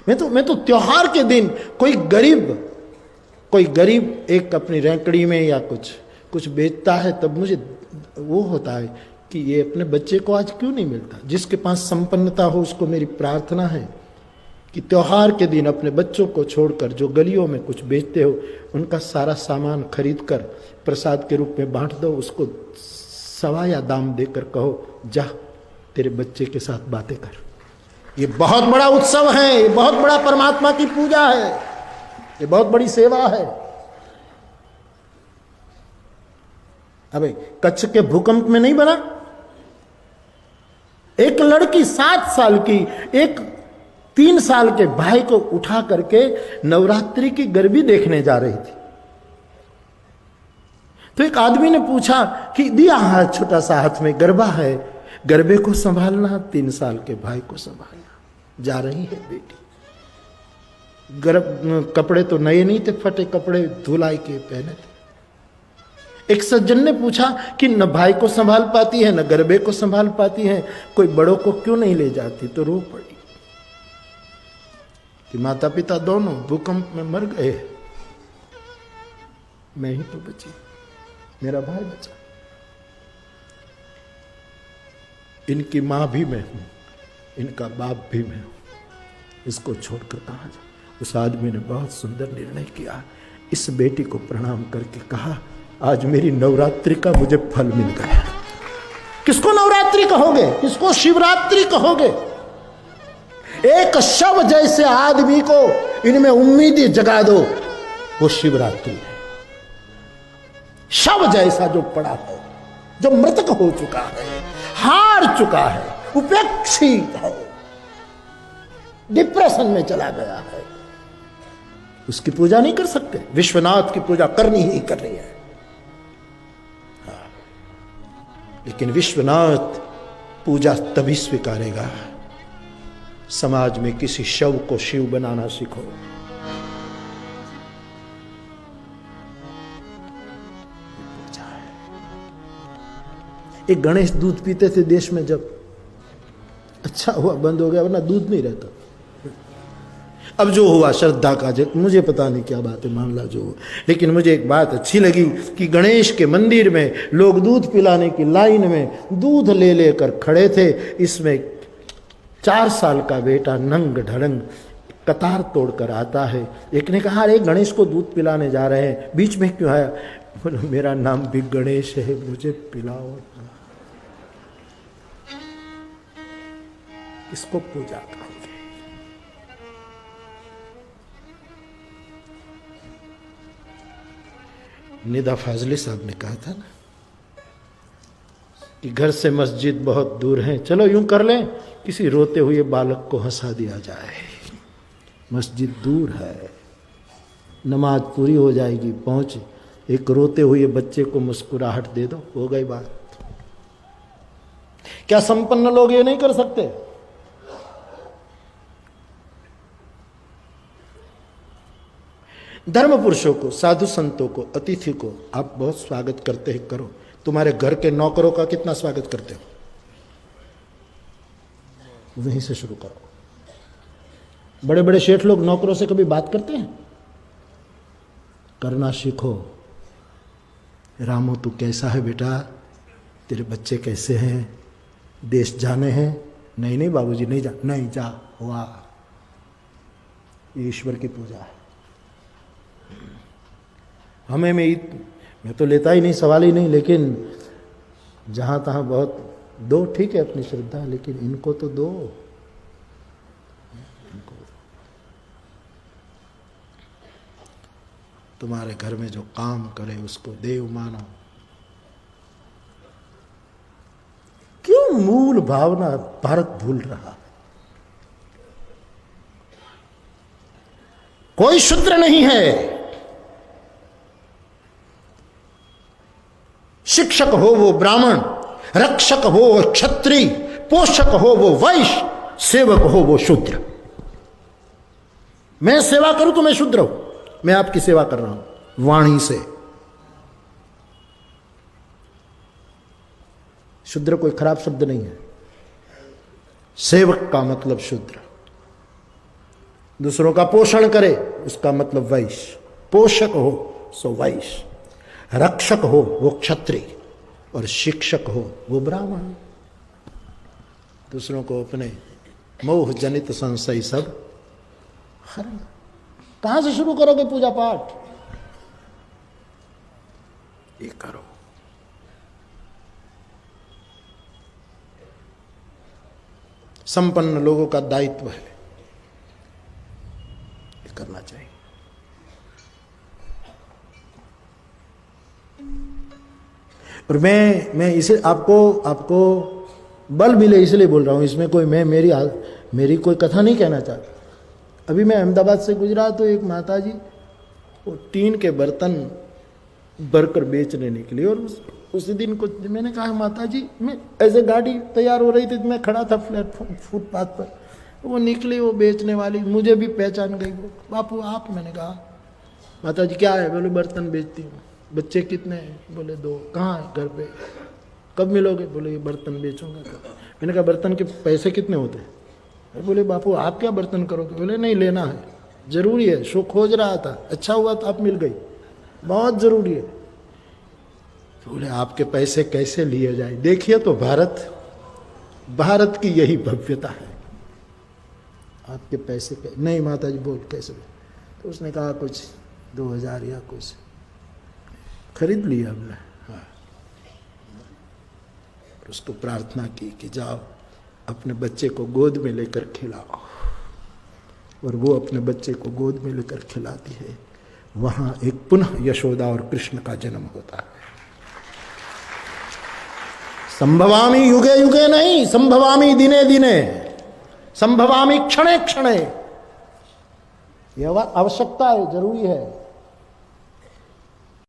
मैं तो त्योहार के दिन कोई गरीब एक अपनी रैंकड़ी में या कुछ बेचता है, तब मुझे वो होता है कि ये अपने बच्चे को आज क्यों नहीं मिलता। जिसके पास संपन्नता हो उसको मेरी प्रार्थना है कि त्योहार के दिन अपने बच्चों को छोड़कर जो गलियों में कुछ बेचते हो, उनका सारा सामान खरीद कर प्रसाद के रूप में बांट दो। उसको सवा या दाम देकर कहो, जा तेरे बच्चे के साथ बातें कर। ये बहुत बड़ा उत्सव है, ये बहुत बड़ा परमात्मा की पूजा है, ये बहुत बड़ी सेवा है। अबे कच्छ के भूकंप में नहीं बना? एक लड़की 7 साल की एक 3 साल के भाई को उठा करके नवरात्रि की गरबी देखने जा रही थी। तो एक आदमी ने पूछा कि दिया हाथ, छोटा सा हाथ में गरबा है, गरबे को संभालना, 3 साल के भाई को संभालना। जा रही है बेटी, कपड़े तो नए नहीं थे, फटे कपड़े धुलाई के पहने थे। एक सज्जन ने पूछा कि न भाई को संभाल पाती है, न गरबे को संभाल पाती है, कोई बड़ों को क्यों नहीं ले जाती? तो रो पड़ी कि माता पिता दोनों भूकंप में मर गए, मैं ही तो बची, मेरा भाई बचा। इनकी मां भी मैं हूं, इनका बाप भी मैं हूं, इसको छोड़कर कहां जाऊं? उस आदमी ने बहुत सुंदर निर्णय किया। इस बेटी को प्रणाम करके कहा, आज मेरी नवरात्रि का मुझे फल मिल गया। किसको नवरात्रि कहोगे? किसको शिवरात्रि कहोगे? एक शव जैसे आदमी को इनमें उम्मीदें जगा दो, वो शिवरात्रि है। शव जैसा जो पड़ा है, जो मृतक हो चुका है, हार चुका है, उपेक्षित है, डिप्रेशन में चला गया है, उसकी पूजा नहीं कर सकते। विश्वनाथ की पूजा करनी ही करनी है। लेकिन विश्वनाथ पूजा तभी स्वीकारेगा, समाज में किसी शव को शिव बनाना सीखो। पूजा है। एक गणेश दूध पीते थे देश में, जब अच्छा हुआ बंद हो गया, वरना दूध नहीं रहता। अब जो हुआ श्रद्धा का, मुझे पता नहीं क्या बात है, मामला जो हुआ, लेकिन मुझे एक बात अच्छी लगी कि गणेश के मंदिर में लोग दूध पिलाने की लाइन में दूध ले लेकर खड़े थे। इसमें 4 साल का बेटा नंग ढड़ंग कतार तोड़कर आता है। एक ने कहा, अरे गणेश को दूध पिलाने जा रहे हैं, बीच में क्यों आया? बोलो, मेरा नाम भी गणेश है, मुझे पिलाओ। किसको पूजा करोगे? निदा फाजली साहब ने कहा था ना कि घर से मस्जिद बहुत दूर है, चलो यूं कर लें, किसी रोते हुए बालक को हंसा दिया जाए। मस्जिद दूर है, नमाज पूरी हो जाएगी, पहुंच एक रोते हुए बच्चे को मुस्कुराहट दे दो, हो गई बात। क्या संपन्न लोग ये नहीं कर सकते? धर्म पुरुषों को, साधु संतों को, अतिथि को आप बहुत स्वागत करते हैं, करो। तुम्हारे घर के नौकरों का कितना स्वागत करते हो? वहीं से शुरू करो। बड़े बड़े शेठ लोग नौकरों से कभी बात करते हैं? करना सीखो। रामू तू कैसा है बेटा? तेरे बच्चे कैसे हैं? देश जाने हैं? नहीं बाबूजी नहीं जा, नहीं जा, वाह, ये ईश्वर की पूजा है। हमें मैं तो लेता ही नहीं, सवाल ही नहीं, लेकिन जहां तहां बहुत दो, ठीक है अपनी श्रद्धा, लेकिन इनको तो दो। तुम्हारे घर में जो काम करे उसको देव मानो। क्यों मूल भावना भारत भूल रहा है? कोई शूद्र नहीं है। शिक्षक हो वो ब्राह्मण, रक्षक हो वो क्षत्रिय, पोषक हो वो वैश्य, सेवक हो वो शूद्र। मैं सेवा करूं तो मैं शूद्र हूं, मैं आपकी सेवा कर रहा हूं वाणी से। शूद्र कोई खराब शब्द नहीं है। सेवक का मतलब शूद्र। दूसरों का पोषण करे, उसका मतलब वैश्य। पोषक हो सो वैश्य, रक्षक हो वो क्षत्रिय, और शिक्षक हो वो ब्राह्मण। दूसरों को अपने मोह जनित संशय सब हरण। कहां से शुरू करोगे पूजा पाठ? ये करो। संपन्न लोगों का दायित्व है, ये करना चाहिए। और मैं इसे आपको बल मिले इसलिए बोल रहा हूं। इसमें कोई मेरी कोई कथा नहीं कहना चाहता। अभी मैं अहमदाबाद से गुजरा तो एक माता जी वो टीन के बर्तन भरकर बेचने निकली, और उसी दिन कुछ मैंने कहा माता जी, मैं ऐसे गाड़ी तैयार हो रही थी, मैं खड़ा था फुटपाथ पर, वो निकली वो बेचने वाली, मुझे भी पहचान गई। वो बापू आप? मैंने कहा माता जी क्या है? बोले बर्तन बेचती हूँ। बच्चे कितने हैं? बोले 2। कहाँ है? घर पे। कब मिलोगे? बोले ये बर्तन बेचूंगा। मैंने कहा बर्तन के पैसे कितने होते हैं? बोले बापू आप क्या बर्तन करोगे? बोले नहीं लेना है, जरूरी है, शो खोज रहा था, अच्छा हुआ तो आप मिल गई, बहुत जरूरी है। बोले आपके पैसे कैसे लिए जाए? देखिए तो भारत की यही भव्यता है। आपके पैसे नहीं माता जी। बोल कैसे? तो उसने कहा कुछ 2000 या कुछ खरीद लिया हमने। हाँ, उसको प्रार्थना की कि जाओ अपने बच्चे को गोद में लेकर खिलाओ, और वो अपने बच्चे को गोद में लेकर खिलाती है। वहां एक पुनः यशोदा और कृष्ण का जन्म होता है। संभवामी युगे युगे नहीं, संभवामी दिने दिने, संभवामी क्षणे क्षणे। यह आवश्यकता है, जरूरी है।